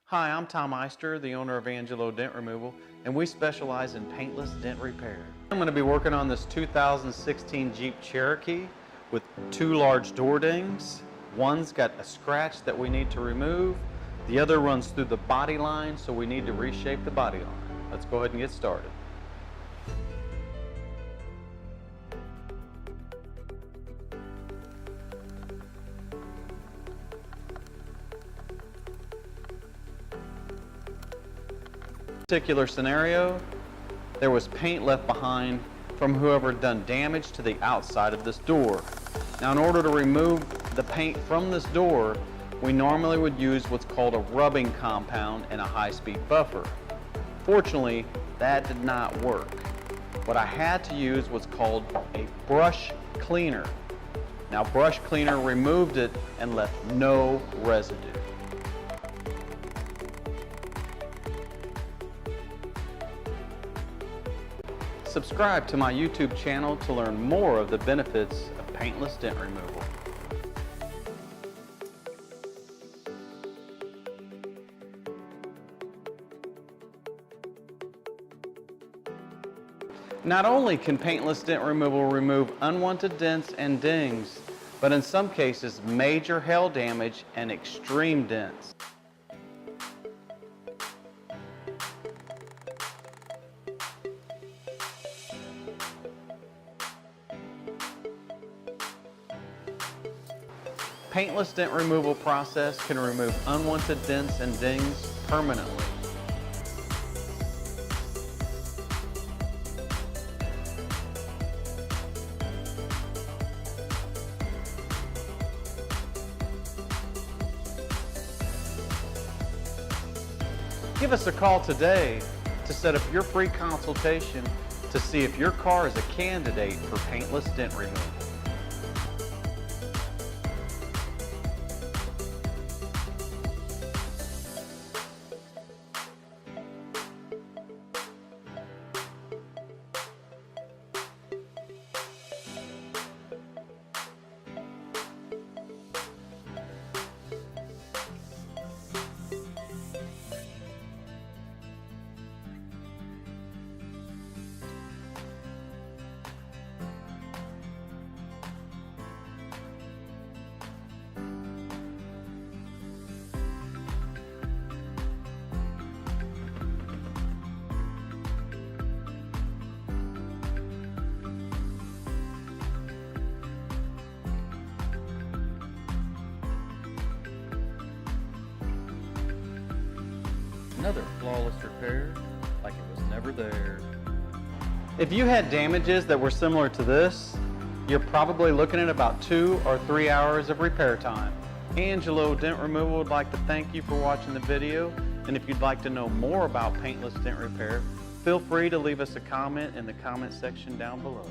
Hi, I'm Tom Eister, the owner of Angelo Dent Removal, and we specialize in paintless dent repair. I'm going to be working on this 2016 Jeep Cherokee with two large door dings. One's got a scratch that we need to remove. The other runs through the body line, so we need to reshape the body line. Let's go ahead and get started. Particular scenario, there was paint left behind from whoever had done damage to the outside of this door. Now, in order to remove the paint from this door, we normally would use what's called a rubbing compound and a high-speed buffer. Fortunately, that did not work. What I had to use was called a brush cleaner. Now, brush cleaner removed it and left no residue. Subscribe to my YouTube channel to learn more of the benefits of paintless dent removal. Not only can paintless dent removal remove unwanted dents and dings, but in some cases major hail damage and extreme dents. Paintless dent removal process can remove unwanted dents and dings permanently. Give us a call today to set up your free consultation to see if your car is a candidate for paintless dent removal. Another flawless repair, like it was never there. If you had damages that were similar to this, you're probably looking at about 2 or 3 hours of repair time. Angelo Dent Removal would like to thank you for watching the video, and if you'd like to know more about paintless dent repair, feel free to leave us a comment in the comment section down below.